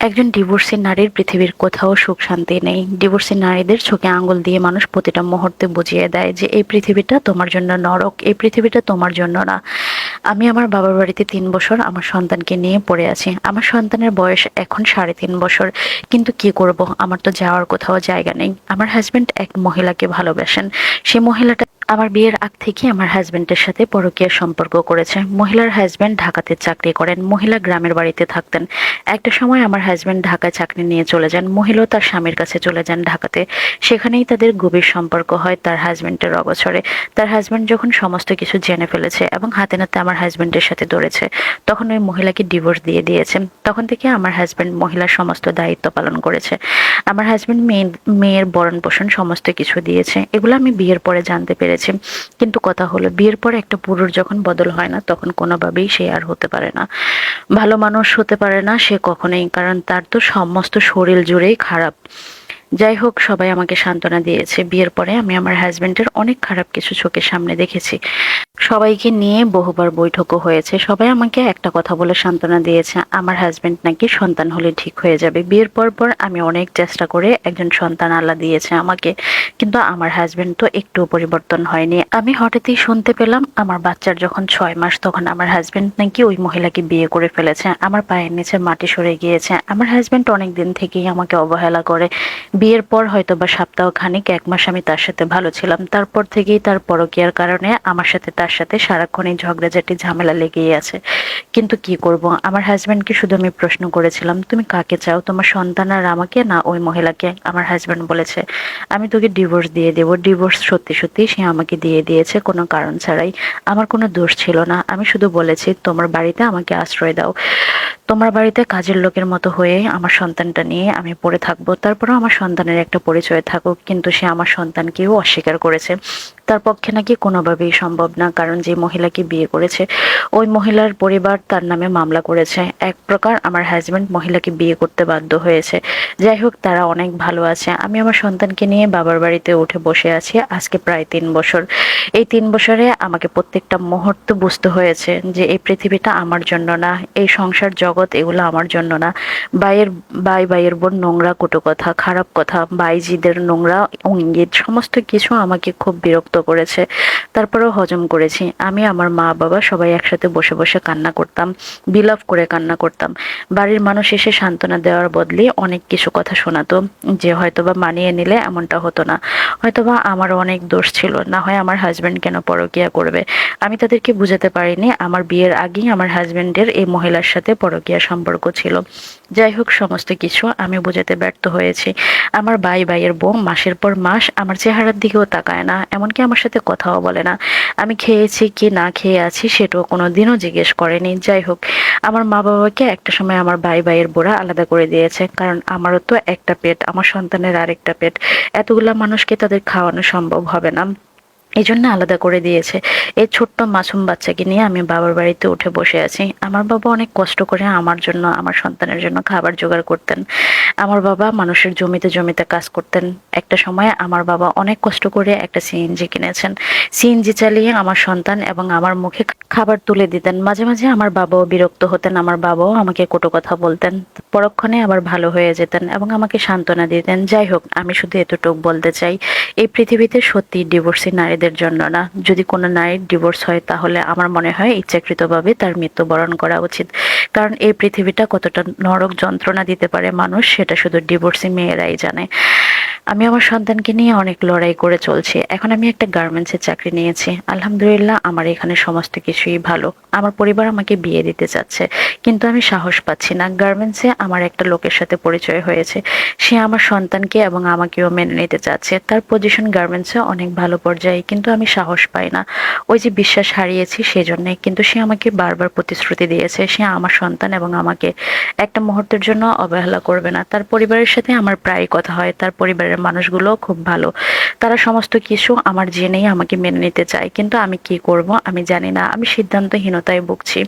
একজন ডিভোর্সি নারীর পৃথিবীর কোথাও সুখ শান্তি নেই। ডিভোর্সি নারীদের চোখে আঙ্গুল দিয়ে মানুষ প্রতিটা মুহূর্তে বুঝিয়ে দেয় যে এই পৃথিবীটা তোমার জন্য নরক, এই পৃথিবীটা তোমার জন্য না। আমি আমার বাবার বাড়িতে 3 বছর আমার সন্তানকে নিয়ে পড়ে আছি। আমার সন্তানের বয়স এখন 3.5 বছর। কিন্তু কি করব, আমার তো যাওয়ার কোথাও জায়গা নেই। আমার হাজবেন্ড এক মহিলাকে ভালোবাসেন। সেই মহিলাটা আমার বিয়ের আগ থেকে আমার হাজবেন্ডের সাথে পরকীয়ার সম্পর্ক করেছে। মহিলার হাজবেন্ড ঢাকাতে চাকরি করেন, মহিলা গ্রামের বাড়িতে থাকতেন। একটা সময় আমার হাজবেন্ড ঢাকায় চাকরি নিয়ে চলে যান, মহিলাও তার স্বামীর কাছে চলে যান ঢাকাতে। সেখানেই তাদের গভীর সম্পর্ক হয় তার হাজবেন্ডের অগোচরে। তার হাজবেন্ড যখন সমস্ত কিছু জেনে ফেলেছে এবং হাতে নাতে আমার হাজবেন্ডের সাথে ধরেছে, তখন ওই মহিলাকে ডিভোর্স দিয়ে দিয়েছে। তখন থেকে আমার হাজবেন্ড মহিলার সমস্ত দায়িত্ব পালন করেছে। আমার হাজবেন্ড মেয়ের ভরণ পোষণ সমস্ত কিছু দিয়েছে। এগুলো আমি বিয়ের পরে জানতে পেরেছি। কিন্তু কথা হলো, বিয়ের পরে একটা পুরুষ যখন বদল হয় না, তখন কোনোভাবেই সে আর হতে পারে না, ভালো মানুষ হতে পারে না সে কখনোই, কারণ তার তো সমস্ত শরীর জুড়েই খারাপ। যাই হোক, সবাই আমাকে সান্ত্বনা দিয়েছে। বিয়ের পরে আমি আমার হাজবেন্ডের অনেক খারাপ কিছু চোখের সামনে দেখেছি। সবাইকে নিয়ে বহুবার বৈঠকও হয়েছে। সবাই আমাকে একটা কথা বলে সান্ত্বনা দিয়েছে, আমার হাজবেন্ড নাকি সন্তান হলে ঠিক হয়ে যাবে। বিয়ের পর আমি অনেক চেষ্টা করে একজন সন্তান আল্লাহ দিয়েছে আমাকে, কিন্তু আমার হাজবেন্ড তো একটুও পরিবর্তন হয়নি। আমি হঠাৎই শুনতে পেলাম আমার বাচ্চার যখন 6 মাস, তখন আমার হাজবেন্ড নাকি ওই মহিলাকে বিয়ে করে ফেলেছে। আমার পায়ের নিচে মাটি সরে গিয়েছে। আমার হাজবেন্ড অনেক দিন থেকেই আমাকে অবহেলা করে। বিয়ের পর হয়তো বা সপ্তাহ খানিক 1 মাস আমি তার সাথে ভালো ছিলাম, তারপর থেকেই তার পরকীয়ার কারণে আমার সাথে তার সাথে সারাক্ষণই ঝগড়াঝাটি ঝামেলা লেগেই আছে। কিন্তু কি করব, আমার হাজবেন্ডকে শুধু আমি প্রশ্ন করেছিলাম, তুমি কাকে চাও, তোমার সন্তান আর আমাকে, না ওই মহিলাকে? আমার হাজবেন্ড বলেছে, আমি তোকে ডিভোর্স দিয়ে দেব। ডিভোর্স সত্যি সত্যি সে আমাকে দিয়ে দিয়েছে, কোনো কারণ ছাড়াই। আমার কোনো দোষ ছিল না। আমি শুধু বলেছি, তোমার বাড়িতে আমাকে আশ্রয় দাও, তোমার বাড়িতে কাজের লোকের মতো হয়ে আমার সন্তানটা নিয়ে আমি পড়ে থাকবো, তারপরেও আমার সন্তানের একটা পরিচয় থাকুক। কিন্তু সে আমার সন্তানকেও অস্বীকার করেছে। তার পক্ষে নাকি কোনোভাবেই সম্ভব না, কারণ যে মহিলাকে বিয়ে করেছে ওই মহিলার পরিবার তার নামে মামলা করেছে। এক প্রকার আমার হাজবেন্ড মহিলাকে বিয়ে করতে বাধ্য হয়েছে। যাই হোক, তারা অনেক ভালো আছে। আমি আমার সন্তানকে নিয়ে বাবার বাড়িতে উঠে বসে আছি আজকে প্রায় 3 বছর। এই 3 বছরে আমাকে প্রত্যেকটা মুহূর্ত বুঝতে হয়েছে যে এই পৃথিবীটা আমার জন্য না, এই সংসার জগৎ এগুলো আমার জন্য না। বাইয়ের বোন নোংরা কটু কথা, খারাপ কথা, বাইজিদের নোংরা ইঙ্গিত, সমস্ত কিছু আমাকে খুব বিরক্ত করেছে। তারপরেও হজম করেছি। আমি আমার মা বাবা সবাই একসাথে বসে বসে কান্না করতাম, বিলাপ করে কান্না করতাম। বাড়ির মানুষ এসে সান্ত্বনা দেওয়ার বদলে অনেক কিছু কথা শোনাতো, যে হয়তোবা মানিয়ে নিলে এমনটা হতো না, হয়তোবা আমার অনেক দোষ ছিল, না হয় আমার হাজবেন্ড কেন পরকীয়া করবে। আমি তাদেরকে বুঝাতে পারিনি আমার বিয়ের আগেই আমার হাজবেন্ডের এই মহিলার সাথে পরকীয়া সম্পর্ক ছিল। যাই হোক, সমস্ত কিছু আমি বোঝাতে ব্যর্থ হয়েছি। আমার ভাইয়ের বউ মাসের পর মাস আমার চেহারার দিকেও তাকায় না, এমনকি আমার সাথে কথাও বলে না। আমি খেয়েছি কি না খেয়ে আছি সেটাও কোনোদিনও জিজ্ঞেস করেনি। যাই হোক, আমার মা বাবাকে একটা সময় আমার ভাইয়ের বোরা আলাদা করে দিয়েছে, কারণ আমারও তো একটা পেট, আমার সন্তানের আরেকটা পেট, এতগুলা মানুষকে তাদের খাওয়ানো সম্ভব হবে না, এই জন্য আলাদা করে দিয়েছে। এই ছোট্ট মাসুম বাচ্চাকে নিয়ে আমি বাবার বাড়িতে উঠে বসে আছি। আমার বাবা অনেক কষ্ট করে আমার জন্য, আমার সন্তানের জন্য খাবার জোগাড় করতেন। আমার বাবা মানুষের জমিতে জমিতে কাজ করতেন। একটা সময় আমার বাবা অনেক কষ্ট করে একটা সিএনজি কিনেছেন। সিএনজি চালিয়ে আমার সন্তান এবং আমার মুখে খাবার তুলে দিতেন। মাঝে মাঝে আমার বাবাও বিরক্ত হতেন, আমার বাবাও আমাকে কটু কথা বলতেন, পরক্ষণে আবার ভালো হয়ে যেতেন এবং আমাকে সান্ত্বনা দিতেন। যাই হোক, আমি শুধু এতটুকু বলতে চাই, এই পৃথিবীতে সত্যি ডিভোর্সি নারীদের জন্য না। যদি কোনো নারীর ডিভোর্স হয়, তাহলে আমার মনে হয় ইচ্ছাকৃতভাবে তার মৃত্যুবরণ করা উচিত, কারণ এই পৃথিবীটা কতটা নরক যন্ত্রণা দিতে পারে মানুষ, সেটা শুধু ডিভোর্সি মেয়েরাই জানে। আমি আমার সন্তানকে নিয়ে অনেক লড়াই করে চলছি। এখন আমি একটা গার্মেন্টসে চাকরি নিয়েছি, আলহামদুলিল্লাহ আমার এখানে সমস্ত কিছুই ভালো। আমার পরিবার আমাকে বিয়ে দিতে চাচ্ছে, কিন্তু আমি সাহস পাচ্ছি না। গার্মেন্টসে আমার একটা লোকের সাথে পরিচয় হয়েছে, সে আমার সন্তানকে এবং আমাকেও মেনে নিতে চাচ্ছে। তার পজিশন গার্মেন্টসে অনেক ভালো পর্যায়ে, কিন্তু আমি সাহস পাই না। ওই যে বিশ্বাস হারিয়েছি সেজন্যই। কিন্তু সে আমাকে বারবার প্রতিশ্রুতি দিয়েছে সে আমার সন্তান এবং আমাকে একটা মুহূর্তের জন্য অবহেলা করবে না। তার পরিবারের সাথে আমার প্রায় কথা হয়, তার পরিবারের মানুষগুলো খুব ভালো। তারা সমস্ত কিছু আমার জেনেই আমাকে মেনে নিতে চায়, কিন্তু আমি কি করব আমি জানি না। আমি সিদ্ধান্তহীনতায় ভুগছি।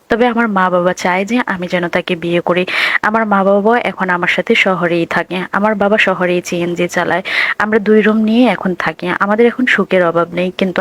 তবে আমার মা বাবা চায় যে আমি যেন তাকে বিয়ে করি। আমার মা বাবা এখন আমার সাথে শহরেই থাকে। আমার বাবা শহরেই সিএনজি চালায়। আমরা 2 রুম নিয়ে এখন থাকি। আমাদের এখন সুখের অভাব নেই, কিন্তু